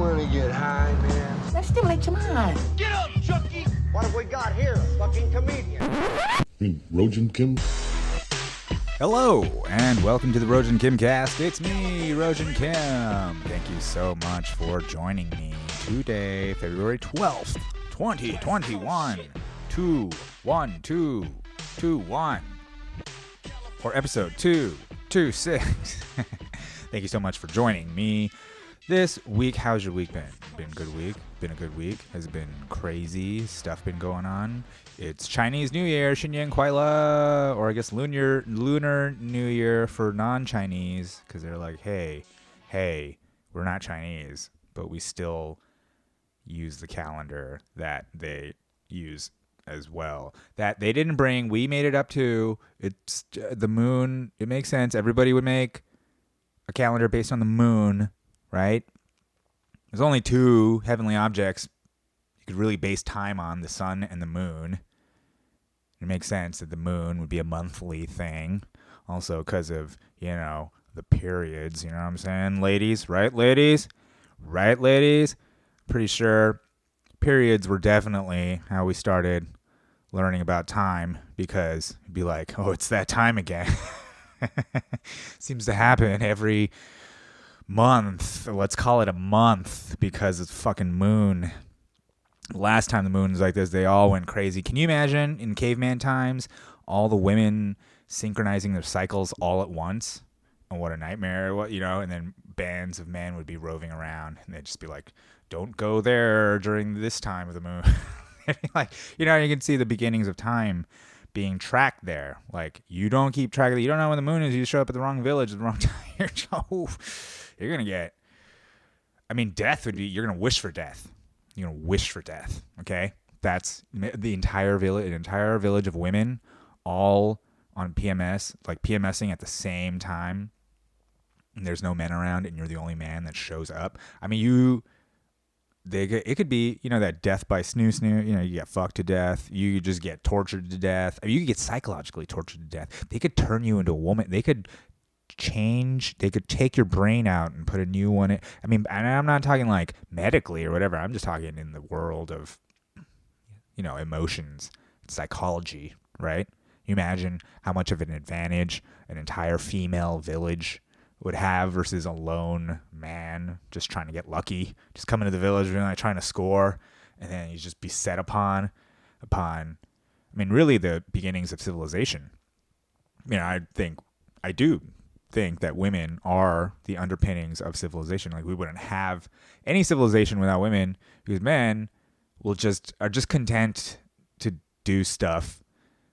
wanna get high, man? Let's stimulate your mind. Get up, Chucky! What have we got here? A fucking comedian. Rojan Kim? Hello, and welcome to the Rojan Kim cast. It's me, Rojan Kim. Thank you so much for joining me today, February 12th, 2021. 21221 for episode 226. Thank you so much for joining me this week. How's your week been? Been a good week? Been a good week? Has it been crazy? Stuff been going on? It's Chinese New Year, Xinyan Kuaila, or I guess Lunar New Year for non-Chinese, because they're like, hey, we're not Chinese, but we still use the calendar that they use as well. That they didn't bring, we made it up to. It's the moon. It makes sense. Everybody would make a calendar based on the moon, right? There's only two heavenly objects you could really base time on, the sun and the moon. It makes sense that the moon would be a monthly thing. Also because of, the periods, you know what I'm saying? Ladies, right, ladies? Right, ladies? Pretty sure periods were definitely how we started learning about time, because it'd be like, oh, it's that time again. Seems to happen every month. Let's call it a month, because it's fucking moon. Last time the moon was like this, they all went crazy. Can you imagine in caveman times, all the women synchronizing their cycles all at once? And what a nightmare, and then bands of men would be roving around, and they'd just be like, don't go there during this time of the moon. Like, you can see the beginnings of time being tracked there. Like, you don't keep track of it. You don't know when the moon is. You show up at the wrong village at the wrong time. You're going to get, death would be, you're going to wish for death. You're going to wish for death. Okay. That's the entire village of women all on PMS, like PMSing at the same time. And there's no men around, and you're the only man that shows up. It could be, that death by snoo, you get fucked to death. You just get tortured to death. You could get psychologically tortured to death. They could turn you into a woman. They could take your brain out and put a new one in. And I'm not talking like medically or whatever. I'm just talking in the world of, emotions, psychology, right? You imagine how much of an advantage an entire female village would have versus a lone man just trying to get lucky, just coming to the village and trying to score, and then you just be set upon really the beginnings of civilization. I do think that women are the underpinnings of civilization. Like, we wouldn't have any civilization without women, because men are just content to do stuff,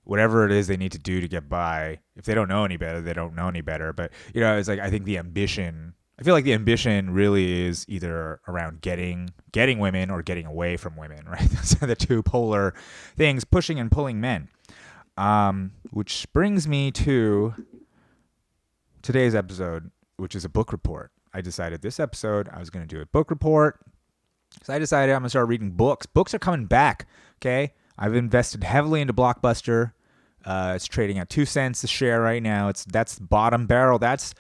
whatever it is they need to do to get by. If they don't know any better, they don't know any better. But, it's like, I feel like the ambition really is either around getting women or getting away from women, right? Those are the two polar things, pushing and pulling men. Which brings me to today's episode, which is a book report. I decided this episode I was going to do a book report. So I decided I'm going to start reading books. Books are coming back, okay? I've invested heavily into Blockbuster. It's trading at 2 cents a share right now. That's bottom barrel. That's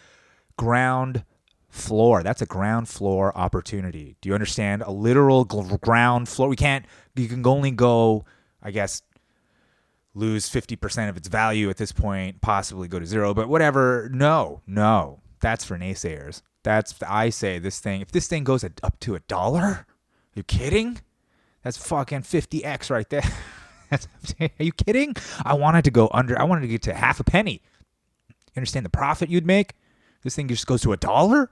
ground floor. That's a ground floor opportunity. Do you understand? A literal ground floor. You can only go, I guess, lose 50% of its value at this point, possibly go to zero, but whatever. No, that's for naysayers. I say this thing, if this thing goes up to $1, you kidding? That's fucking 50x right there. Are you kidding? I wanted to go under. I wanted to get to half a penny. You understand the profit you'd make? This thing just goes to $1.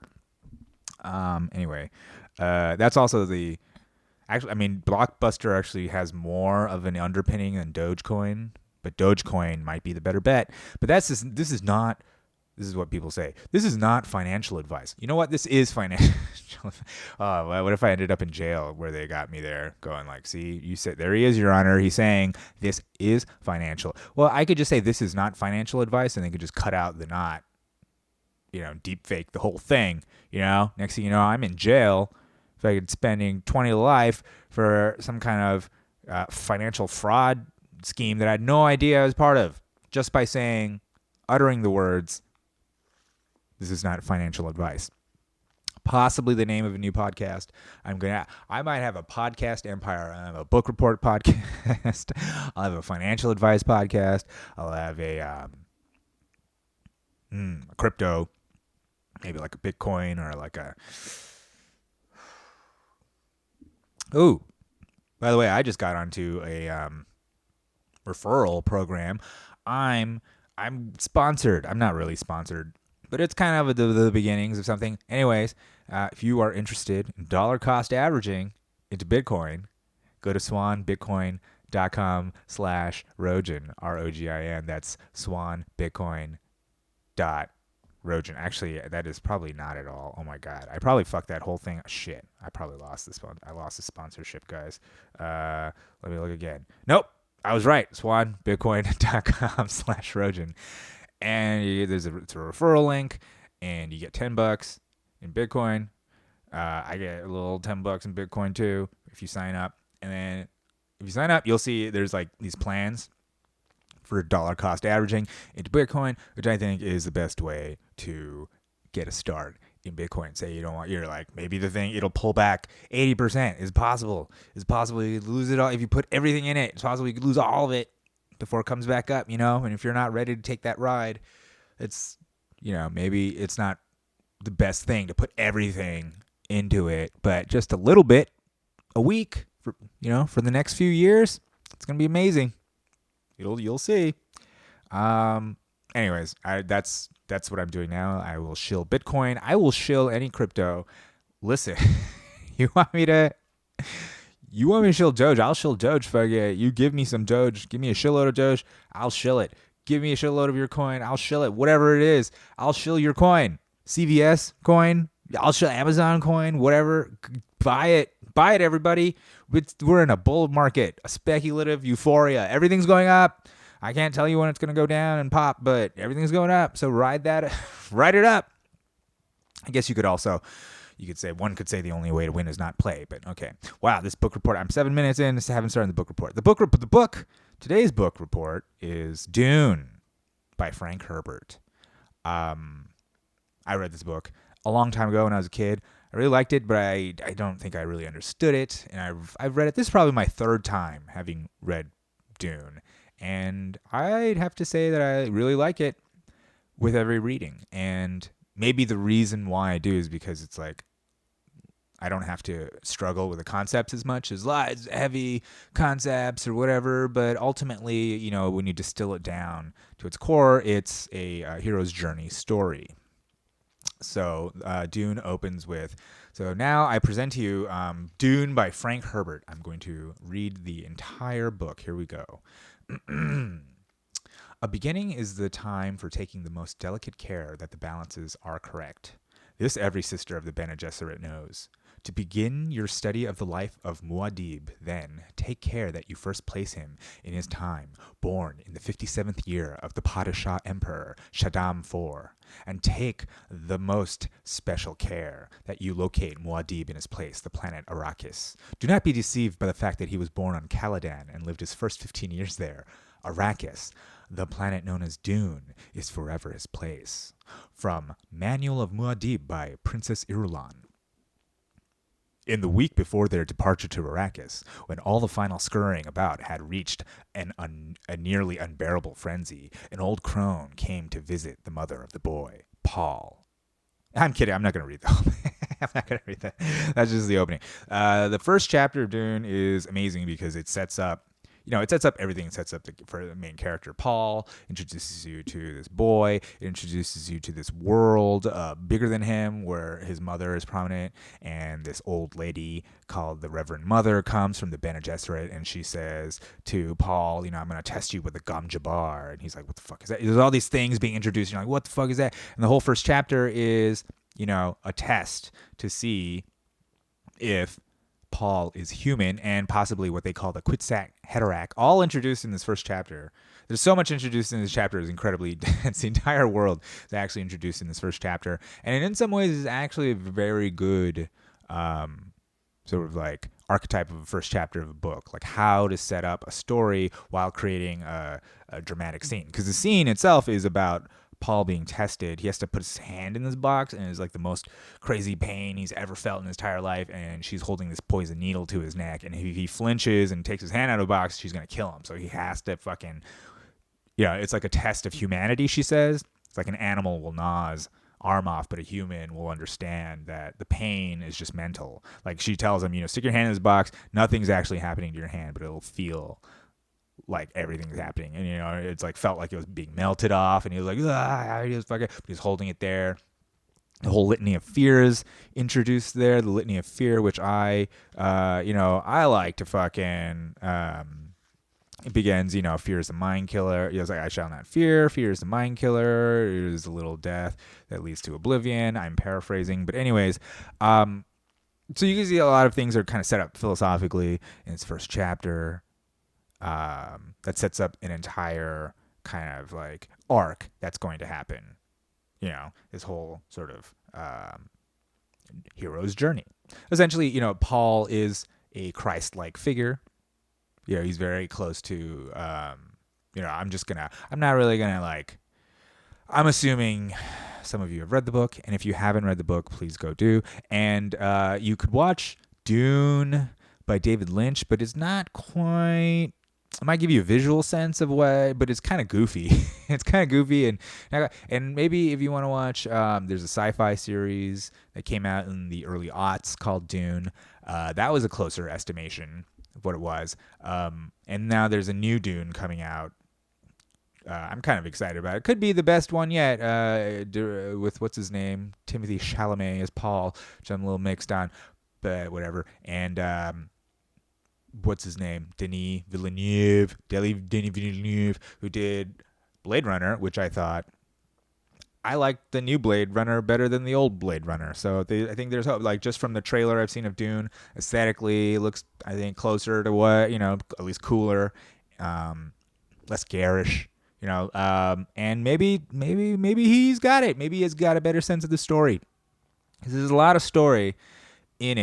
Anyway, that's also Blockbuster actually has more of an underpinning than Dogecoin, but Dogecoin might be the better bet. But this is what people say. This is not financial advice. You know what? This is financial. What if I ended up in jail where they got me there going like, see, you said, there he is, Your Honor. He's saying this is financial. Well, I could just say this is not financial advice, and they could just cut out the not, deep fake the whole thing. Next thing you know, I'm in jail. If I could spending 20 to life for some kind of financial fraud scheme that I had no idea I was part of, just by uttering the words, this is not financial advice. possibly the name of a new podcast. I might have a podcast empire. I have a book report podcast. I'll have a financial advice podcast. I'll have a crypto, maybe like a Bitcoin or like a. Ooh, by the way, I just got onto a referral program. I'm sponsored. I'm not really sponsored, but it's kind of the beginnings of something. Anyways, if you are interested in dollar cost averaging into Bitcoin, go to swanbitcoin.com/Rogan, ROGIN. That's swanbitcoin.Rogan. Actually, that is probably not at all. Oh my God. I probably fucked that whole thing. Shit. I probably lost this one. I lost the sponsorship, guys. Let me look again. Nope. I was right. swanbitcoin.com/Rogan. And it's a referral link, and you get $10 in Bitcoin. I get a little $10 in Bitcoin too if you sign up. And then if you sign up, you'll see there's like these plans for dollar cost averaging into Bitcoin, which I think is the best way to get a start in Bitcoin. Say you're like, maybe the thing, it'll pull back 80%. It's possible. It's possible you lose it all. If you put everything in it, it's possible you could lose all of it before it comes back up, and if you're not ready to take that ride, it's, maybe it's not the best thing to put everything into it, but just a little bit a week for the next few years, it's going to be amazing. You'll see. Anyways, that's what I'm doing now. I will shill Bitcoin. I will shill any crypto. Listen, you want me to shill Doge? I'll shill Doge. Fuck yeah. You give me some Doge. Give me a shitload of Doge. I'll shill it. Give me a shitload of your coin. I'll shill it. Whatever it is, I'll shill your coin. CVS coin. I'll shill Amazon coin. Whatever. Buy it. Buy it, everybody. We're in a bull market, a speculative euphoria. Everything's going up. I can't tell you when it's going to go down and pop, but everything's going up. So ride it up. I guess one could say the only way to win is not play, but okay. Wow, this book report, I'm 7 minutes in, just haven't started the book report. Today's book report is Dune by Frank Herbert. I read this book a long time ago when I was a kid. I really liked it, but I don't think I really understood it. And I've read it. This is probably my third time having read Dune. And I'd have to say that I really like it with every reading. And maybe the reason why I do is because it's like I don't have to struggle with the concepts as much as heavy concepts or whatever. But ultimately, when you distill it down to its core, it's a hero's journey story. So Dune opens with, so now I present to you Dune by Frank Herbert. I'm going to read the entire book. Here we go. A beginning is the time for taking the most delicate care that the balances are correct. This every sister of the Bene Gesserit knows. To begin your study of the life of Muad'Dib, then, take care that you first place him in his time, born in the 57th year of the Padishah Emperor Shaddam IV, and take the most special care that you locate Muad'Dib in his place, the planet Arrakis. Do not be deceived by the fact that he was born on Caladan and lived his first 15 years there. Arrakis, the planet known as Dune, is forever his place. From Manual of Muad'Dib by Princess Irulan. In the week before their departure to Arrakis, when all the final scurrying about had reached a nearly unbearable frenzy, an old crone came to visit the mother of the boy, Paul. I'm kidding. I'm not going to read the whole thing. I'm not going to read that. That's just the opening. The first chapter of Dune is amazing because it sets up everything. It sets up for the main character, Paul, introduces you to this boy, it introduces you to this world bigger than him where his mother is prominent, and this old lady called the Reverend Mother comes from the Bene Gesserit, and she says to Paul, I'm going to test you with the Gom Jabbar. And he's like, what the fuck is that? There's all these things being introduced. And you're like, what the fuck is that? And the whole first chapter is, a test to see if Paul is human, and possibly what they call the Kwisatz Haderach, all introduced in this first chapter. There's so much introduced in this chapter, is incredibly dense. The entire world is actually introduced in this first chapter, and in some ways is actually a very good sort of like archetype of a first chapter of a book, like how to set up a story while creating a dramatic scene. Because the scene itself is about Paul being tested. He has to put his hand in this box, and it's like the most crazy pain he's ever felt in his entire life. And she's holding this poison needle to his neck, and if he flinches and takes his hand out of the box, she's gonna kill him. So he has to fucking, it's like a test of humanity. She says it's like an animal will gnaw his arm off, but a human will understand that the pain is just mental. Like she tells him, stick your hand in this box. Nothing's actually happening to your hand, but it'll feel like everything's happening. And it's like felt like it was being melted off, and he was like, but he's holding it there. The whole litany of fear is introduced there. The litany of fear, which I like to fucking. It begins, fear is the mind killer. He was like, I shall not fear. Fear is the mind killer. It is a little death that leads to oblivion. I'm paraphrasing, but anyways, so you can see a lot of things are kind of set up philosophically in its first chapter. That sets up an entire kind of like arc that's going to happen. This whole sort of hero's journey. Essentially, Paul is a Christ-like figure. He's very close to, I'm assuming some of you have read the book, and if you haven't read the book, please go do. And you could watch Dune by David Lynch, but it's not quite, it might give you a visual sense of what, but it's kind of goofy. It's kind of goofy, and maybe if you want to watch, there's a sci-fi series that came out in the early aughts called Dune. That was a closer estimation of what it was. And now there's a new Dune coming out. I'm kind of excited about it. Could be the best one yet, with what's his name? Timothy Chalamet as Paul, which I'm a little mixed on, but whatever. And what's his name? Denis Villeneuve, who did Blade Runner, which I liked the new Blade Runner better than the old Blade Runner. So I think there's hope. Like just from the trailer I've seen of Dune, aesthetically it looks, I think, closer to what, at least cooler, less garish, and maybe he's got it. Maybe he's got a better sense of the story. Because there's a lot of story in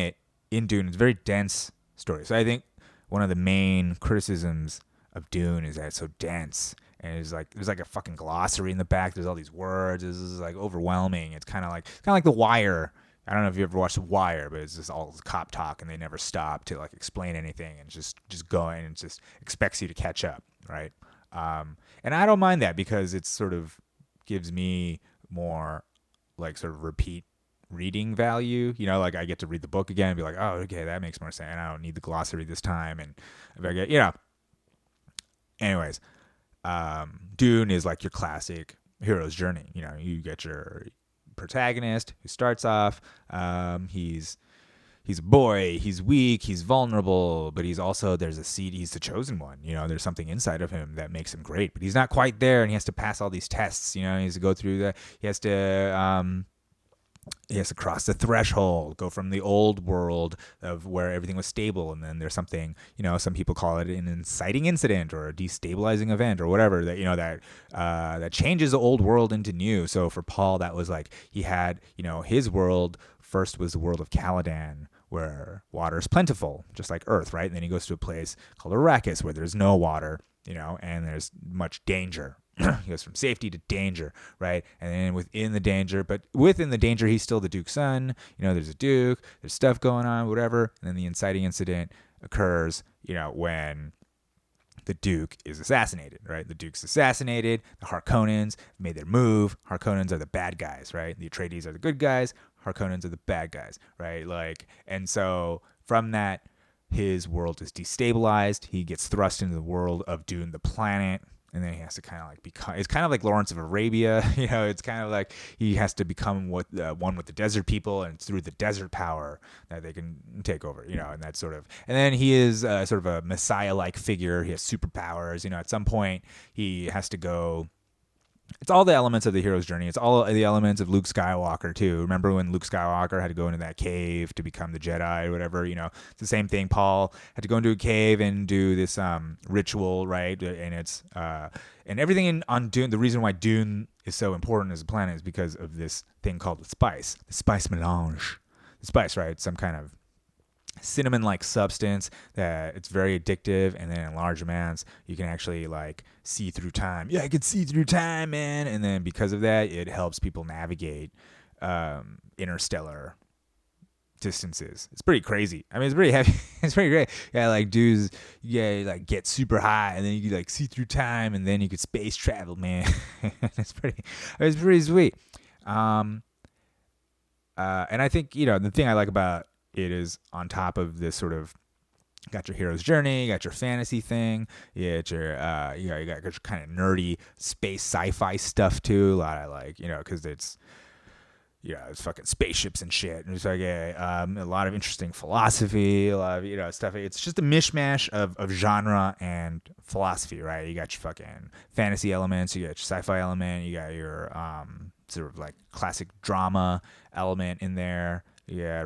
Dune. It's a very dense story. So I think one of the main criticisms of Dune is that it's so dense. And it's like there's like a fucking glossary in the back. There's all these words. This is like overwhelming. It's kind of like The Wire. I don't know if you ever watched The Wire, but it's just all cop talk, and they never stop to like explain anything, and just going and just expects you to catch up, right? And I don't mind that because it sort of gives me more like sort of repeat reading value. Like I get to read the book again and be like, oh, okay, that makes more sense. I don't need the glossary this time, and if I get, anyways. Dune is like your classic hero's journey. You get your protagonist who starts off, he's a boy, he's weak, he's vulnerable, but he's also, there's a seed, he's the chosen one. There's something inside of him that makes him great, but he's not quite there, and he has to pass all these tests. He has to go through that. He has to cross the threshold, go from the old world of where everything was stable, and then there's something, some people call it an inciting incident or a destabilizing event or whatever that that changes the old world into new. So for Paul, that was like he had, his world first was the world of Caladan, where water is plentiful, just like Earth, right? And then he goes to a place called Arrakis where there's no water, and there's much danger. He goes from safety to danger, right? And then within the danger, he's still the Duke's son. There's a Duke, there's stuff going on, whatever. And then the inciting incident occurs, when the Duke is assassinated, right? The Duke's assassinated. The Harkonnens made their move. Harkonnens are the bad guys, right? The Atreides are the good guys. Harkonnens are the bad guys, right? And so from that, his world is destabilized. He gets thrust into the world of Dune, the planet. And then he has to kind of like become, it's kind of like Lawrence of Arabia, it's kind of like he has to become one with the desert people, and it's through the desert power that they can take over, and that sort of, and then he is sort of a messiah-like figure. He has superpowers, at some point he has to go. It's all the elements of the hero's journey. It's all the elements of Luke Skywalker too. Remember when Luke Skywalker had to go into that cave to become the Jedi or whatever? It's the same thing. Paul had to go into a cave and do this ritual, right? And it's and everything on Dune. The reason why Dune is so important as a planet is because of this thing called the spice melange. The spice, right? Some kind of cinnamon-like substance that it's very addictive, and then in large amounts you can actually like see through time. Yeah, I can see through time, man. And then because of that, it helps people navigate interstellar distances. It's pretty crazy. I mean, it's pretty heavy. It's pretty great. Yeah, like dudes, yeah, like get super high, and then you could like see through time, and then you could space travel, man. It's pretty sweet. And I think the thing I like about it is on top of this sort of, you got your hero's journey, you got your fantasy thing, you got your you got your kind of nerdy space sci-fi stuff too. A lot of like, because it's fucking spaceships and shit, and it's like a lot of interesting philosophy, a lot of stuff. It's just a mishmash of genre and philosophy, right? You got your fucking fantasy elements, you got your sci-fi element, you got your sort of like classic drama element in there. Yeah,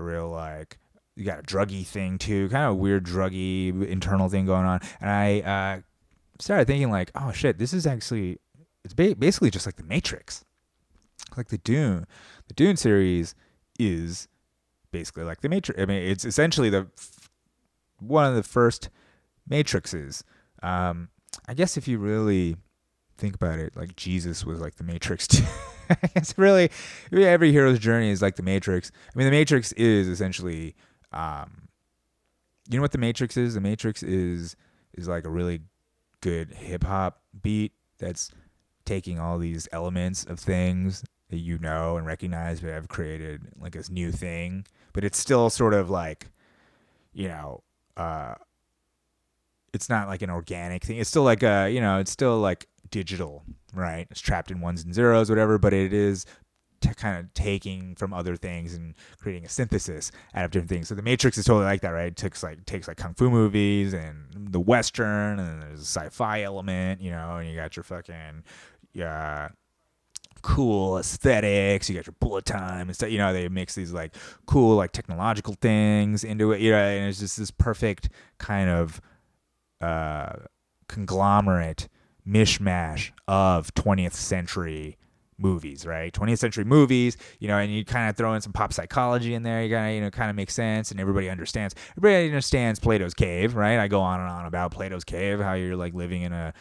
you got a druggy thing too, kind of weird druggy internal thing going on. And I started thinking like, oh shit, this is actually, it's basically just like the Matrix, like the Dune series is basically like the Matrix. I mean, it's essentially one of the first Matrixes. I guess if you really think about it, like Jesus was like the Matrix too. It's really, every hero's journey is like the Matrix. I mean, the Matrix is essentially, you know what the Matrix is? The Matrix is like a really good hip hop beat that's taking all these elements of things that and recognize, but have created like this new thing. But it's still sort of like, it's not like an organic thing. It's still like it's still like digital, right? It's trapped in ones and zeros, whatever, but it is kind of taking from other things and creating a synthesis out of different things. So the Matrix is totally like that, right? It takes like kung fu movies and the Western, and then there's a sci-fi element, and you got your fucking cool aesthetics, you got your bullet time and stuff. They mix these like cool like technological things into it, and it's just this perfect kind of conglomerate mishmash of 20th century movies, right? 20th century movies, and you kind of throw in some pop psychology in there. You gotta, kind of make sense, and everybody understands Plato's cave, right? I go on and on about Plato's cave, how you're like living in a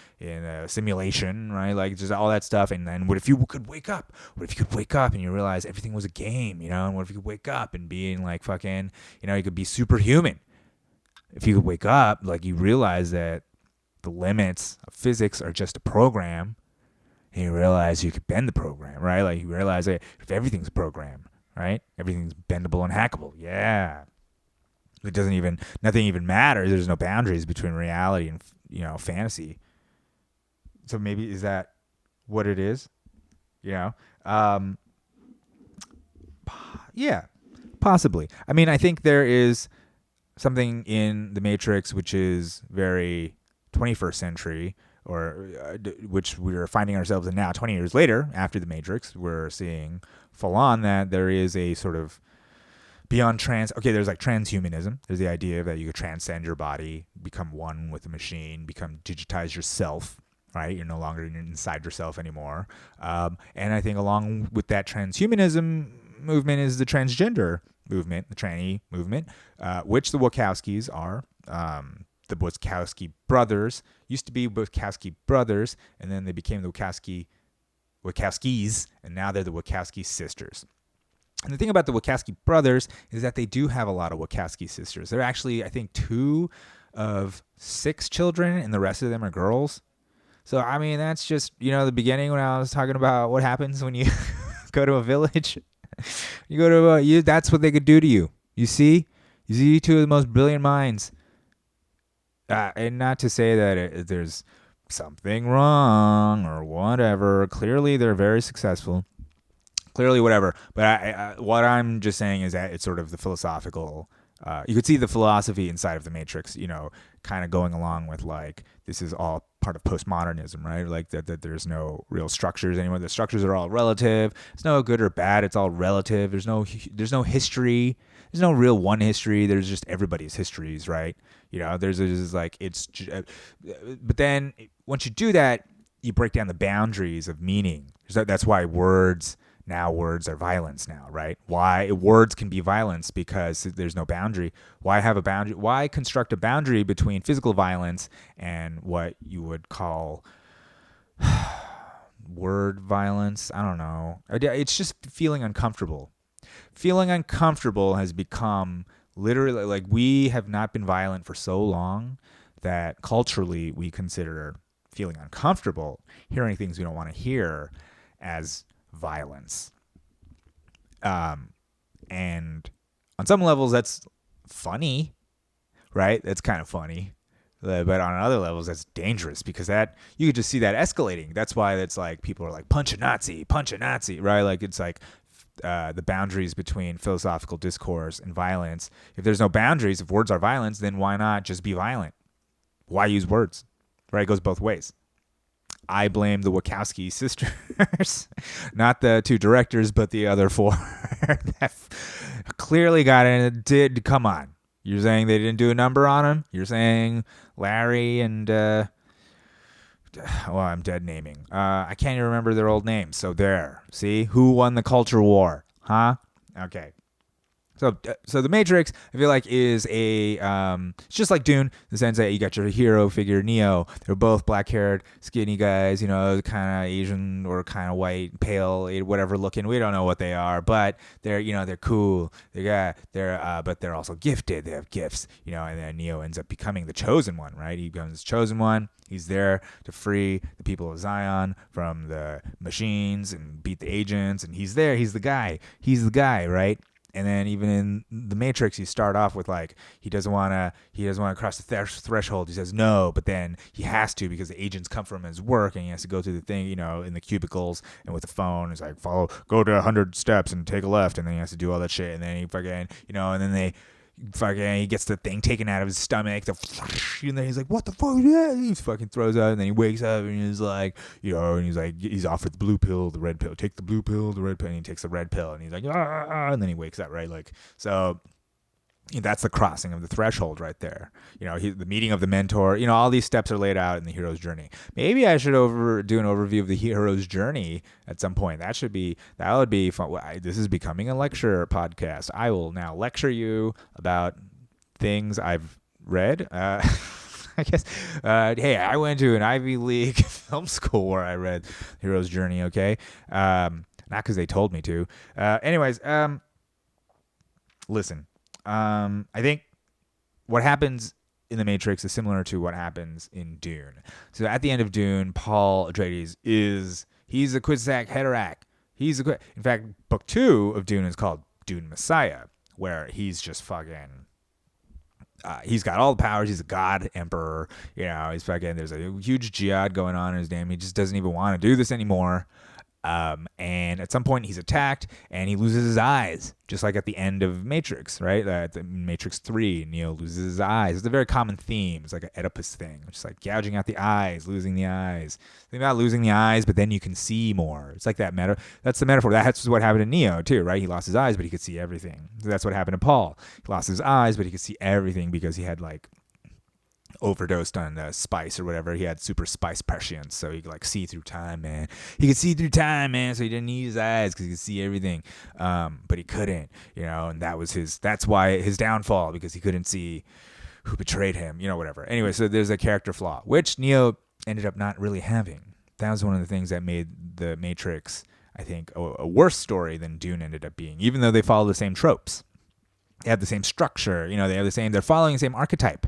simulation, right? Like just all that stuff. And then what if you could wake up? What if you could wake up and you realize everything was a game, And what if you could wake up and being like fucking, you could be superhuman. If you could wake up, like you realize that the limits of physics are just a program, and you realize you could bend the program, right? Like you realize that if everything's a program, right? Everything's bendable and hackable. Yeah. Nothing even matters. There's no boundaries between reality and, fantasy. So maybe is that what it is? Yeah, possibly. I mean, I think there is something in the Matrix which is very 21st century, or which we're finding ourselves in now 20 years later after the Matrix. We're seeing full on that there is a sort of beyond there's like transhumanism. There's the idea that you could transcend your body, become one with the machine, digitize yourself, right? You're no longer inside yourself anymore. And I think along with that transhumanism movement is the transgender movement, the tranny movement, which the Wachowskis are. The Wachowski brothers used to be Wachowski brothers, and then they became the Wachowskis, and now they're the Wachowski sisters. And the thing about the Wachowski brothers is that they do have a lot of Wachowski sisters. They're actually, I think, 2 of 6 children, and the rest of them are girls. So, I mean, that's just, the beginning when I was talking about what happens when you go to a village. You go to that's what they could do to you. You see 2 of the most brilliant minds. And not to say that there's something wrong or whatever. Clearly, they're very successful. Clearly, whatever. But what I'm just saying is that it's sort of the philosophical. You could see the philosophy inside of the Matrix, kind of going along with like, this is all part of postmodernism, right? Like that there's no real structures anymore. The structures are all relative. It's no good or bad. It's all relative. There's no history. There's no real one history. There's just everybody's histories, right? There's like, but then once you do that, you break down the boundaries of meaning. That's why words now words are violence now, right? Why words can be violence because there's no boundary. Why have a boundary? Why construct a boundary between physical violence and what you would call word violence? I don't know. It's just feeling uncomfortable. Feeling uncomfortable has become literally like we have not been violent for so long that culturally we consider feeling uncomfortable, hearing things we don't want to hear as violence. And on some levels that's funny, right? That's kind of funny. But on other levels, that's dangerous because that you could just see that escalating. That's why it's like people are like punch a Nazi, right? Like it's like the boundaries between philosophical discourse and violence. If there's no boundaries, if words are violence, then why not just be violent? Why use words? Right? It goes both ways. I blame the Wachowski sisters, not the two directors, but the other four that clearly got it. And it did. Come on. You're saying they didn't do a number on him? You're saying Larry and, I'm dead naming. I can't even remember their old names. So there. See? Who won the culture war? Huh? Okay. So the Matrix, I feel like, is it's just like Dune, in the sense that you got your hero figure, Neo. They're both black-haired, skinny guys, kind of Asian or kind of white, pale, whatever looking. We don't know what they are, but they're cool. But they're also gifted. They have gifts, and then Neo ends up becoming the chosen one, right? He becomes the chosen one. He's there to free the people of Zion from the machines and beat the agents, and he's there. He's the guy. Right? And then even in the Matrix, you start off with like he doesn't want to cross the threshold. He says no, but then he has to because the agents come from his work, and he has to go through the thing, in the cubicles and with the phone. He's like, go to 100 steps and take a left, and then he has to do all that shit, and then he fucking, and then he gets the thing taken out of his stomach. And then he's like, what the fuck is that? He fucking throws out, and then he wakes up, and he's like, he's offered the blue pill, the red pill. Take the blue pill, the red pill, and he takes the red pill, and he's like, and then he wakes up, right? Like, so that's the crossing of the threshold right there. The meeting of the mentor. All these steps are laid out in the hero's journey. Maybe I should do an overview of the hero's journey at some point. That would be fun. This is becoming a lecture podcast. I will now lecture you about things I've read. I guess. Hey, I went to an Ivy League film school where I read Hero's Journey. Okay, not because they told me to. Anyways, listen. I think what happens in the Matrix is similar to what happens in Dune. So at the end of Dune, Paul Atreides he's a Kwisatz Haderach. In fact, book 2 of Dune is called Dune Messiah, where he's just fucking. He's got all the powers. He's a god emperor. He's fucking. There's a huge jihad going on in his name. He just doesn't even want to do this anymore. And at some point he's attacked and he loses his eyes, just like at the end of Matrix, right? At the Matrix 3, Neo loses his eyes. It's a very common theme. It's like an Oedipus thing, just like gouging out the eyes, losing the eyes. Think about losing the eyes, but then you can see more. It's like that that's the metaphor. That's what happened to Neo too, right? He lost his eyes, but he could see everything. So that's what happened to Paul. He lost his eyes, but he could see everything because he had overdosed on spice or whatever. He had super spice prescience, so he could see through time, man. He could see through time, man. So he didn't need his eyes because he could see everything, but he couldn't, and that's why his downfall, because he couldn't see who betrayed him, whatever. Anyway, so there's a character flaw which Neo ended up not really having. That was one of the things that made the Matrix, I think, a worse story than Dune ended up being, even though they follow the same tropes. They have the same structure, they're following the same archetype.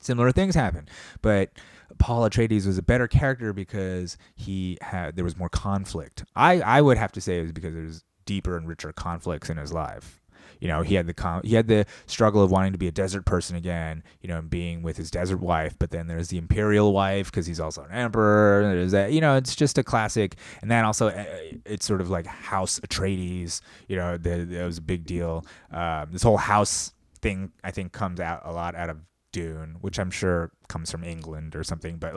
Similar things happen, but Paul Atreides was a better character because there was more conflict. I would have to say it was because there's deeper and richer conflicts in his life. He had the struggle of wanting to be a desert person again, and being with his desert wife. But then there's the imperial wife because he's also an emperor. There's that, it's just a classic. And then also it's sort of like House Atreides. That was a big deal. This whole house thing, I think, comes out a lot out of Dune, which I'm sure comes from England or something, but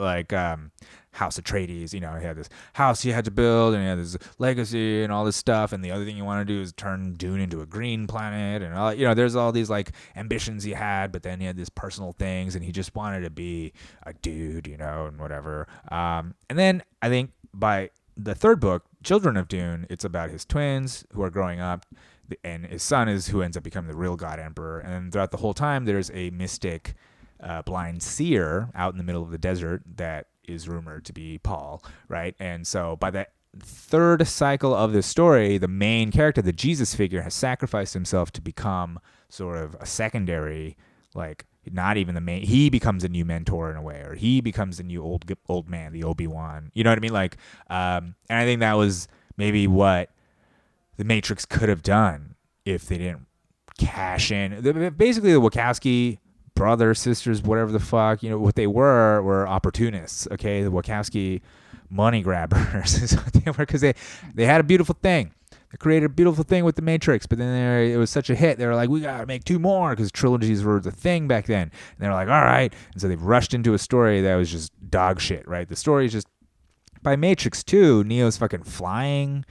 House Atreides, he had this house he had to build, and he had this legacy and all this stuff, and the other thing you want to do is turn Dune into a green planet, and all, there's all these ambitions he had, but then he had these personal things, and he just wanted to be a dude, and whatever. And then I think by the third book, Children of Dune, it's about his twins who are growing up, and his son is who ends up becoming the real God Emperor. And throughout the whole time, there's a mystic blind seer out in the middle of the desert that is rumored to be Paul, right? And so by the third cycle of the story, the main character, the Jesus figure, has sacrificed himself to become sort of a secondary, like not even the main. He becomes a new mentor in a way, or he becomes the new old man, the Obi-Wan. You know what I mean? Like, and I think that was maybe what the Matrix could have done if they didn't cash in. Basically, the Wachowski brothers, sisters, whatever the fuck, what they were opportunists. Okay, the Wachowski money grabbers is what they were, because they had a beautiful thing. They created a beautiful thing with the Matrix, but then it was such a hit. They were like, we gotta make 2 more, because trilogies were the thing back then. And they were like, all right. And so they've rushed into a story that was just dog shit, right? The story is just, by Matrix 2, Neo's fucking flying.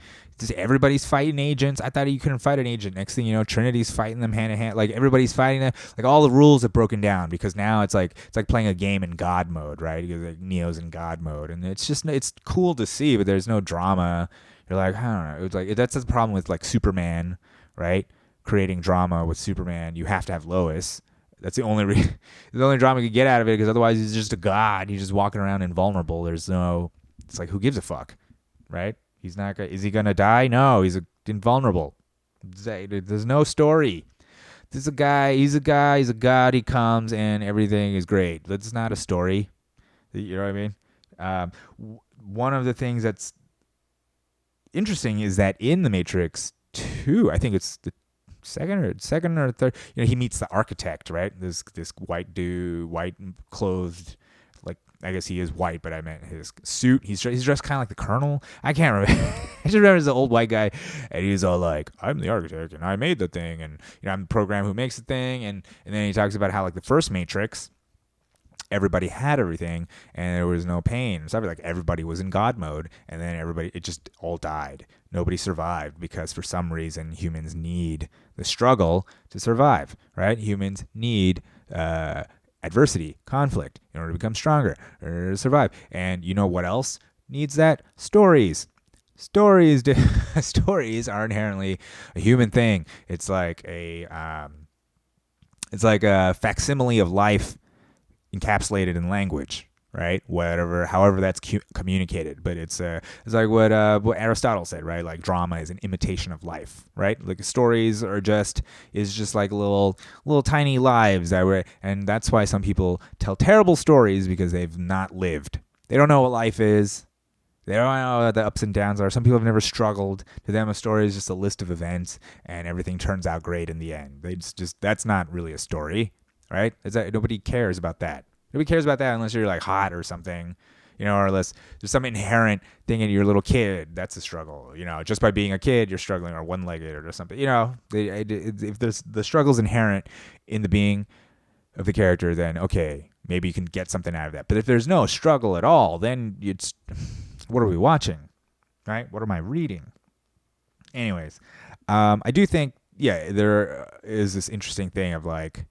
Everybody's fighting agents. I thought you couldn't fight an agent. Next thing you know, Trinity's fighting them hand in hand. Like, everybody's fighting them. Like, all the rules have broken down, because now it's like playing a game in God mode, right? Because like Neo's in God mode, and it's cool to see, but there's no drama. You're like, I don't know. It's like that's the problem with like Superman, right? Creating drama with Superman, you have to have Lois. That's the only the only drama you can get out of it, because otherwise he's just a god. He's just walking around invulnerable. There's no. It's like, who gives a fuck, right? He's not. Is he gonna die? No, he's invulnerable. There's no story. This is a guy. He's a guy. He's a god. He comes and everything is great. That's not a story. You know what I mean? One of the things that's interesting is that in the Matrix 2, I think it's the second or third, he meets the architect, right? This white dude, white clothed, like, I guess he is white, but I meant his suit. He's dressed kind of like the Colonel. I can't remember. I just remember he's an old white guy, and he's all like, I'm the architect, and I made the thing, and I'm the program who makes the thing, and then he talks about how, like, the first Matrix, everybody had everything, and there was no pain. So like everybody was in God mode, and then it just all died. Nobody survived, because for some reason humans need the struggle to survive, right? Humans need adversity, conflict, in order to become stronger, in order to survive. And you know what else needs that? Stories. Stories are inherently a human thing. It's like a facsimile of life encapsulated in language, right? However that's communicated. But it's like what Aristotle said, right? Like, drama is an imitation of life, right? Like, stories is just like little tiny lives and that's why some people tell terrible stories, because they've not lived. They don't know what life is. They don't know what the ups and downs are. Some people have never struggled. To them, a story is just a list of events, and everything turns out great in the end. That's not really a story. Right? Nobody cares about that. Nobody cares about that unless you're like hot or something, or unless there's some inherent thing in your little kid. That's a struggle. Just by being a kid, you're struggling, or one-legged or something. If there's the struggle's inherent in the being of the character, then okay, maybe you can get something out of that. But if there's no struggle at all, then it's, what are we watching? Right? What am I reading? Anyways, I do think, there is this interesting thing of like,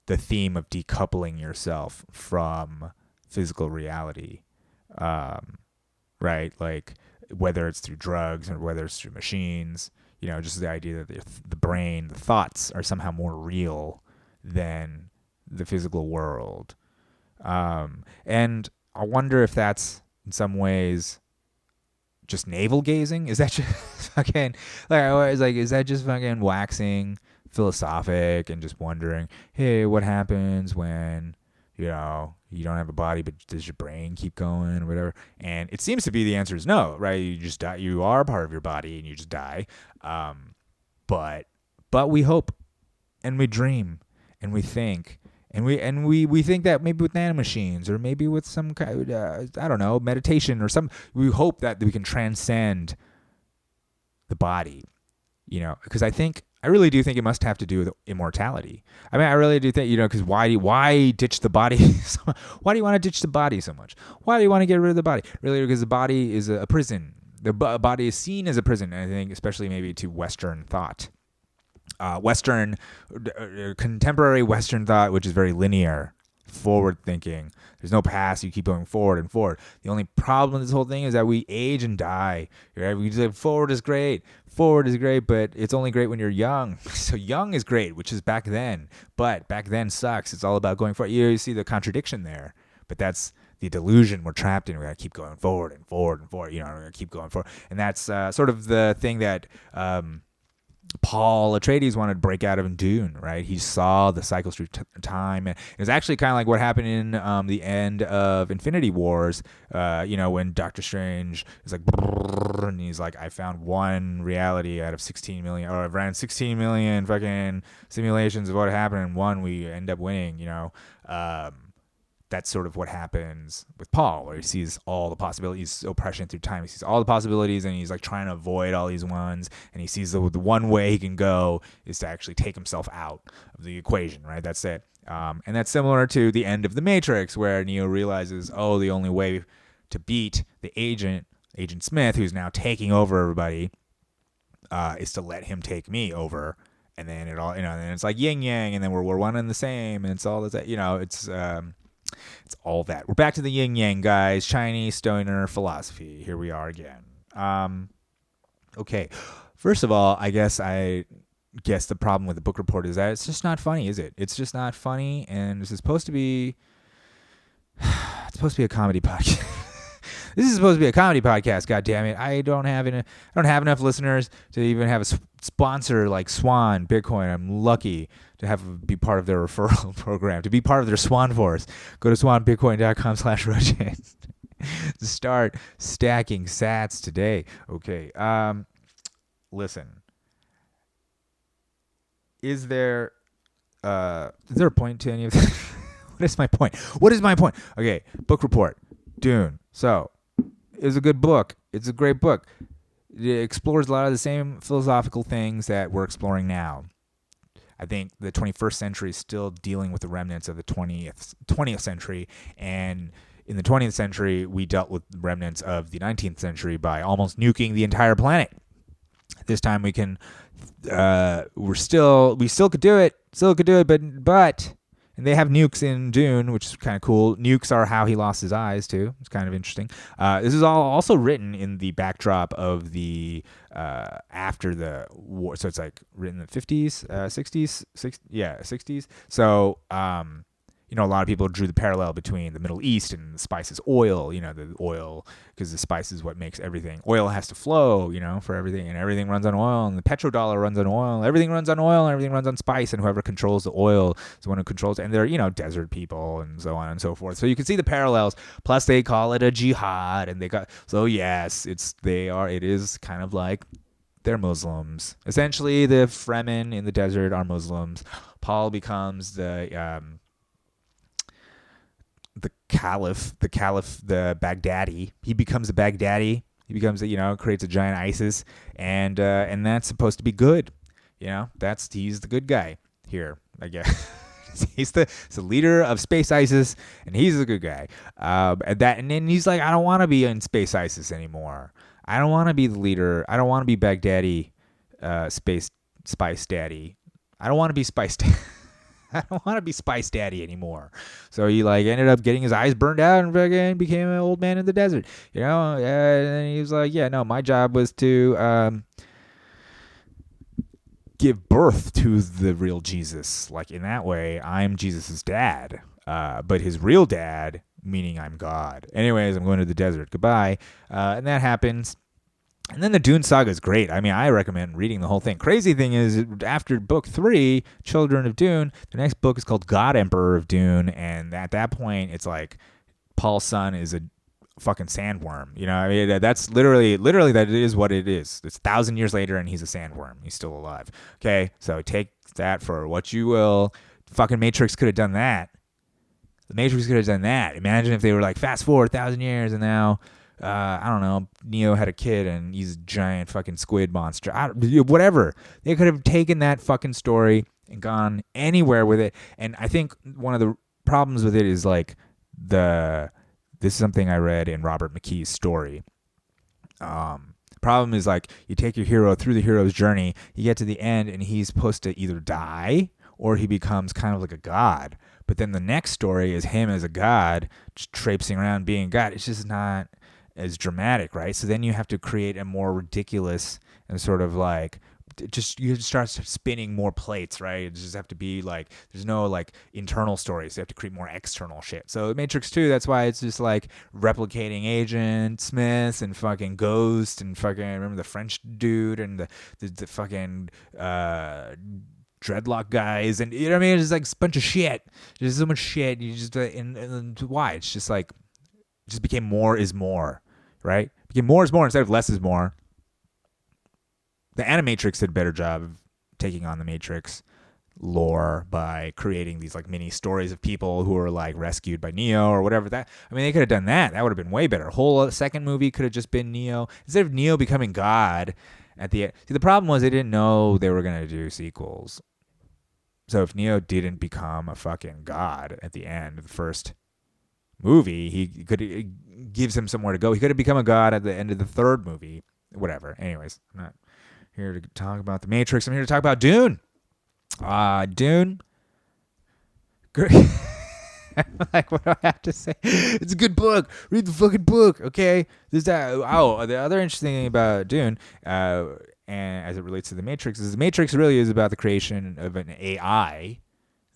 the theme of decoupling yourself from physical reality, right? Like, whether it's through drugs or whether it's through machines, just the idea that the brain, the thoughts are somehow more real than the physical world. And I wonder if that's in some ways just navel gazing. Is that just fucking is that just fucking waxing philosophic and just wondering, hey, what happens when you don't have a body, but does your brain keep going or whatever? And it seems to be the answer is no, right? You just die. You are part of your body and you just die. But we hope and we dream and we think and we think that maybe with nanomachines or maybe with some kind of, I don't know, meditation or we hope that we can transcend the body, because I really do think it must have to do with immortality. I mean, I really do think, because why ditch the body? Why do you want to ditch the body so much? Why do you want to get rid of the body? Really, because the body is a prison. The body is seen as a prison, I think, especially maybe to Western thought. Contemporary Western thought, which is very linear, forward thinking. There's no past. You keep going forward and forward. The only problem with this whole thing is that we age and die. Right? We say forward is great. Forward is great, but it's only great when you're young. So young is great, which is back then. But back then sucks. It's all about going forward. You see the contradiction there. But that's the delusion we're trapped in. We got to keep going forward and forward and forward. We're going to keep going forward. And that's sort of the thing that Paul Atreides wanted to break out of in Dune, right? He saw the cycles through time. And it was actually kind of like what happened in the end of Infinity Wars, when Doctor Strange is like, and he's like, I found one reality out of 16 million, or I've ran 16 million fucking simulations of what happened, and one we end up winning, That's sort of what happens with Paul, where he sees all the possibilities. He's so prescient through time. He sees all the possibilities, and he's like trying to avoid all these ones. And he sees the one way he can go is to actually take himself out of the equation, right? That's it. And that's similar to the end of The Matrix, where Neo realizes, the only way to beat the Agent Smith, who's now taking over everybody, is to let him take me over. And then it all, and it's like yin yang, and then we're one and the same, and it's all that, it's all that. We're back to the yin yang, guys. Chinese stoner philosophy. Here we are again. Okay. First of all, I guess the problem with the book report is that it's just not funny, is it? It's just not funny, and this is supposed to be. It's supposed to be a comedy podcast. This is supposed to be a comedy podcast. God damn it! I don't have enough listeners to even have a sponsor like Swan Bitcoin. I'm lucky to be part of their referral program, to be part of their Swan Force. Go to swanbitcoin.com/Rojan to start stacking sats today. Okay. Listen. Is there a point to any of this? What is my point? Okay, book report. Dune. So, it was a good book. It's a great book. It explores a lot of the same philosophical things that we're exploring now. I think the 21st century is still dealing with the remnants of the 20th century, and in the 20th century, we dealt with the remnants of the 19th century by almost nuking the entire planet. This time we can, we still could do it, but. And they have nukes in Dune, which is kind of cool. Nukes are how he lost his eyes, too. It's kind of interesting. This is all also written in the backdrop of the after the war. So it's like written in the 50s, 60s, 60s. So, a lot of people drew the parallel between the Middle East and the spices oil, the oil, because the spice is what makes everything. Oil has to flow, for everything, and everything runs on oil, and the petrodollar runs on oil. Everything runs on oil, and everything runs on spice, and whoever controls the oil is the one who controls it. And they're, desert people and so on and so forth. So you can see the parallels. Plus, they call it a jihad, and yes, it is kind of like they're Muslims. Essentially, the Fremen in the desert are Muslims. Paul becomes the caliph, the Baghdadi. He becomes a Baghdadi. He becomes creates a giant ISIS, and that's supposed to be good. He's the good guy here, I guess. he's the leader of space ISIS, and he's the good guy. And then he's like, I don't want to be in space ISIS anymore. I don't want to be the leader. I don't want to be Baghdadi, spice daddy. I don't want to be spice daddy. I don't want to be Spice Daddy anymore. So he ended up getting his eyes burned out and fucking became an old man in the desert. And he was like, my job was to give birth to the real Jesus. Like in that way, I'm Jesus's dad. But his real dad, meaning I'm God. Anyways, I'm going to the desert. Goodbye. And that happens. And then the Dune saga is great. I mean, I recommend reading the whole thing. Crazy thing is, after book 3, Children of Dune, the next book is called God Emperor of Dune. And at that point, it's like Paul's son is a fucking sandworm. I mean, that's literally that is what it is. It's 1,000 years later, and he's a sandworm. He's still alive. Okay, so take that for what you will. Fucking Matrix could have done that. The Matrix could have done that. Imagine if they were like, fast forward 1,000 years, and now... I don't know, Neo had a kid and he's a giant fucking squid monster. Whatever. They could have taken that fucking story and gone anywhere with it. And I think one of the problems with it is this is something I read in Robert McKee's story. Problem is you take your hero through the hero's journey, you get to the end and he's supposed to either die or he becomes kind of like a god. But then the next story is him as a god, just traipsing around being God. It's just not as dramatic, right? So then you have to create a more ridiculous and sort of like, just you start spinning more plates, right? It just have to be like, there's no like internal stories. You have to create more external shit. So Matrix 2, that's why it's just like replicating Agent Smith and fucking Ghost and fucking, remember the French dude and the fucking dreadlock guys, and you know what I mean? It's just like a bunch of shit. There's so much shit. You just and why? It's just like, it just became more is more, right? It became more is more instead of less is more. The Animatrix did a better job of taking on the Matrix lore by creating these like mini stories of people who were like rescued by Neo or whatever. That, I mean, they could have done that. That would have been way better. A whole second movie could have just been Neo instead of Neo becoming God at the end. See, the problem was they didn't know they were gonna do sequels. So if Neo didn't become a fucking god at the end of the first movie, it gives him somewhere to go. He could have become a god at the end of the third movie. Whatever. Anyways, I'm not here to talk about the Matrix. I'm here to talk about Dune. Dune. Great. Like, what do I have to say? It's a good book. Read the fucking book, okay? There's that. Oh, the other interesting thing about Dune, and as it relates to the Matrix, is the Matrix really is about the creation of an AI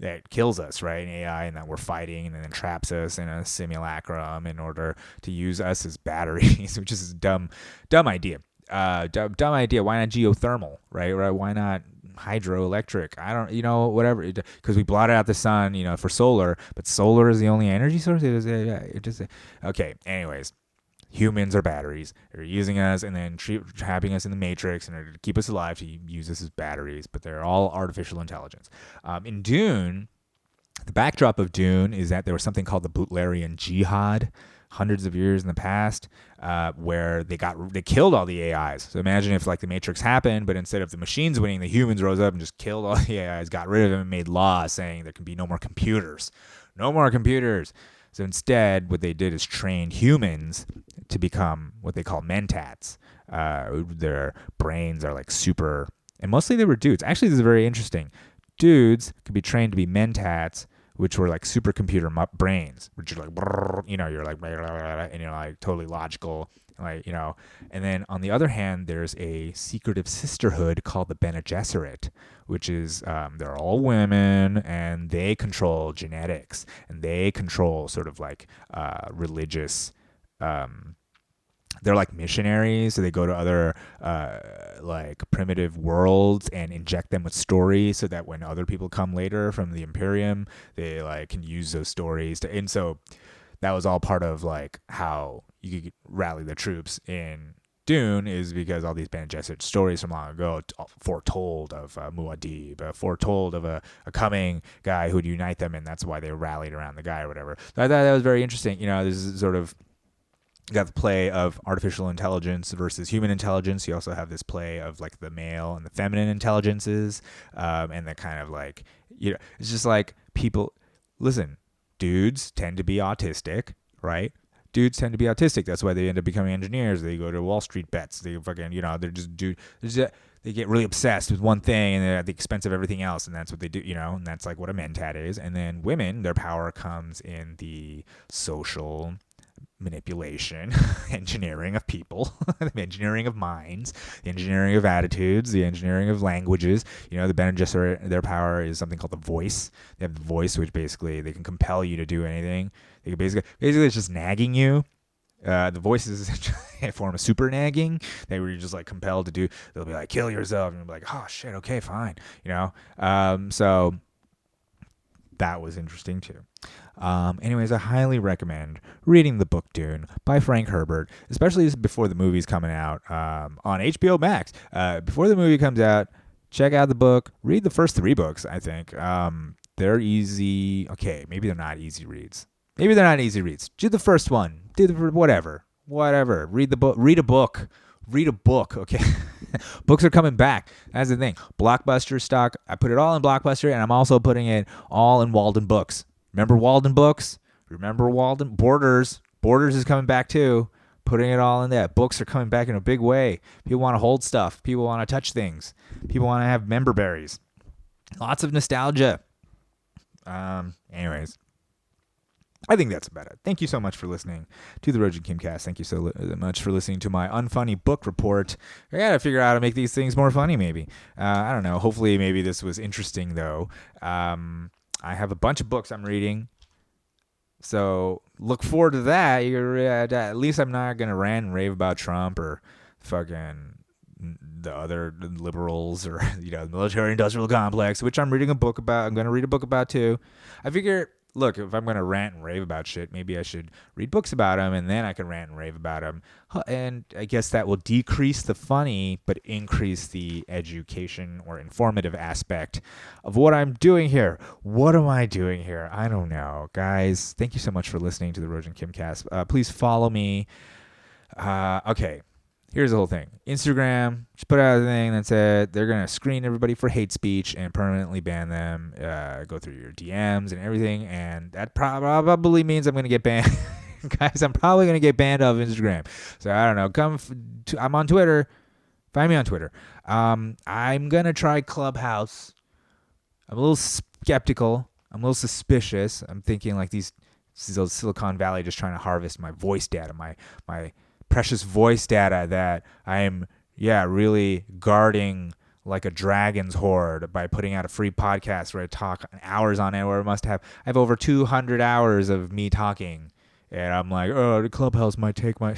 that kills us, right? An AI, and that we're fighting, and then traps us in a simulacrum in order to use us as batteries, which is a dumb idea. Dumb idea. Why not geothermal, right? Why not hydroelectric? I don't, whatever. Because we blotted out the sun, for solar, but solar is the only energy source. Okay. Anyways, humans are batteries. They're using us and then trapping us in the Matrix in order to keep us alive, to use us as batteries. But they're all artificial intelligence. In Dune, the backdrop of Dune is that there was something called the Butlerian Jihad, hundreds of years in the past, where they killed all the AIs. So imagine if like the Matrix happened, but instead of the machines winning, the humans rose up and just killed all the AIs, got rid of them, and made laws saying there can be no more computers. No more computers. So instead, what they did is train humans to become what they call mentats. Their brains are like super, and mostly they were dudes. Actually, this is very interesting. Dudes could be trained to be mentats, which were like supercomputer brains, which are like, you're like, and you're like totally logical, like, And then on the other hand, there's a secretive sisterhood called the Bene Gesserit, which is, they're all women, and they control genetics, and they control sort of like religious, they're like missionaries, so they go to other like primitive worlds and inject them with stories, so that when other people come later from the Imperium, they like can use those stories to. And so that was all part of like how you could rally the troops in Dune, is because all these Bene Gesserit stories from long ago foretold of Muad'Dib, foretold of a coming guy who would unite them, and that's why they rallied around the guy or whatever. So I thought that was very interesting. This is sort of. You got the play of artificial intelligence versus human intelligence. You also have this play of like the male and the feminine intelligences, and the kind of like, it's just like people, listen, dudes tend to be autistic, right? Dudes tend to be autistic. That's why they end up becoming engineers. They go to Wall Street bets. They fucking, they're just they get really obsessed with one thing and they're at the expense of everything else, and that's what they do, and that's like what a mentat is. And then women, their power comes in the social manipulation, engineering of people, the engineering of minds, the engineering of attitudes, the engineering of languages. The Bene Gesserit, their power is something called the voice. They have the voice, which basically they can compel you to do anything. They can basically it's just nagging you. The voice is a form of super nagging. They were just like compelled to do. They'll be like, kill yourself, and you'll be like, oh shit, okay, fine. So that was interesting too. Anyways, I highly recommend reading the book Dune by Frank Herbert, especially before the movie's coming out on HBO Max. Before the movie comes out, check out the book. Read the first 3 books, I think. They're easy. Okay, maybe they're not easy reads. Do the first one. Whatever. Read the book. Read a book, okay? Books are coming back. That's the thing. Blockbuster stock, I put it all in Blockbuster, and I'm also putting it all in Walden Books. Remember Walden Books? Remember Walden? Borders is coming back too. Putting it all in there. Books are coming back in a big way. People want to hold stuff. People want to touch things. People want to have member berries. Lots of nostalgia. Anyways, I think that's about it. Thank you so much for listening to the Rojan Kimcast. Thank you so much for listening to my unfunny book report. I gotta figure out how to make these things more funny, maybe. I don't know. Hopefully, maybe this was interesting, though. I have a bunch of books I'm reading, so look forward to that. At least I'm not gonna rant and rave about Trump or fucking the other liberals or the military-industrial complex, which I'm reading a book about. I'm gonna read a book about too. I figure, look, if I'm going to rant and rave about shit, maybe I should read books about them, and then I can rant and rave about them. And I guess that will decrease the funny, but increase the education or informative aspect of what I'm doing here. What am I doing here? I don't know. Guys, thank you so much for listening to the Rojan Kimcast. Please follow me. Okay. Here's the whole thing. Instagram just put out a thing that said they're going to screen everybody for hate speech and permanently ban them, go through your DMs and everything, and that probably means I'm going to get banned. Guys, I'm probably going to get banned off Instagram. So I don't know. I'm on Twitter. Find me on Twitter. I'm going to try Clubhouse. I'm a little skeptical. I'm a little suspicious. I'm thinking like these Silicon Valley just trying to harvest my voice data, my precious voice data that I am, really guarding like a dragon's hoard by putting out a free podcast where I talk hours on it, where I have over 200 hours of me talking, and I'm like, oh, the Clubhouse might take my...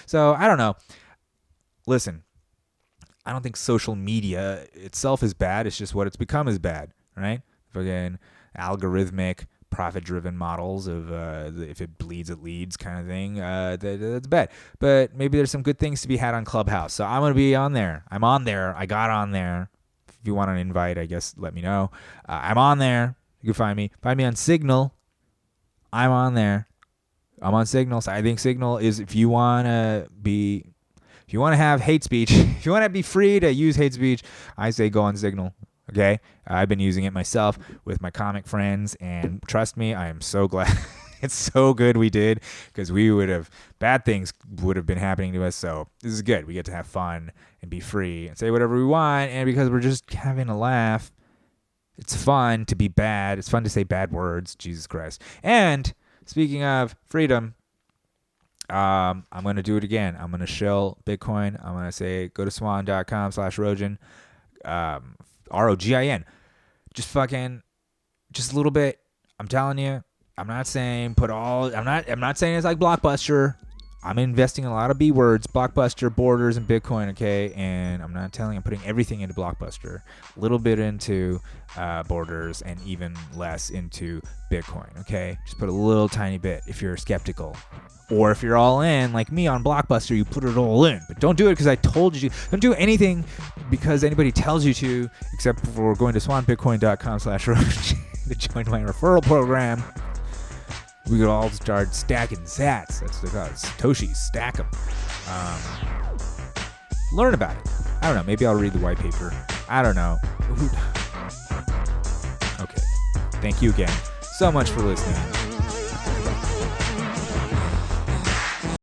So, I don't know. Listen, I don't think social media itself is bad. It's just what it's become is bad, right? Again, algorithmic, profit-driven models of if it bleeds, it leads kind of thing. That's bad. But maybe there's some good things to be had on Clubhouse. So I'm going to be on there. I'm on there. I got on there. If you want an invite, I guess let me know. I'm on there. You can find me. Find me on Signal. I'm on there. I'm on Signal. So I think Signal is if you want to have hate speech, if you want to be free to use hate speech, I say go on Signal. Okay, I've been using it myself with my comic friends, and trust me, I am so glad. It's so good we did, because bad things would have been happening to us. So this is good. We get to have fun and be free and say whatever we want, and because we're just having a laugh, it's fun to be bad. It's fun to say bad words. Jesus Christ. And speaking of freedom, I'm going to do it again. I'm going to shill Bitcoin. I'm going to say go to swan.com/Rojan. ROGIN. Just a little bit. I'm telling you, I'm not saying I'm not saying it's like Blockbuster. I'm investing a lot of B words, Blockbuster, Borders, and Bitcoin, okay? And I'm putting everything into Blockbuster, a little bit into Borders, and even less into Bitcoin, okay? Just put a little tiny bit if you're skeptical. Or if you're all in, like me on Blockbuster, you put it all in. But don't do it because I told you to. Don't do anything because anybody tells you to, except for going to swanbitcoin.com/Rojan to join my referral program. We could all start stacking sats. That's what they call it. Satoshis. Stack them. Learn about it. I don't know. Maybe I'll read the white paper. I don't know. Okay. Thank you again so much for listening.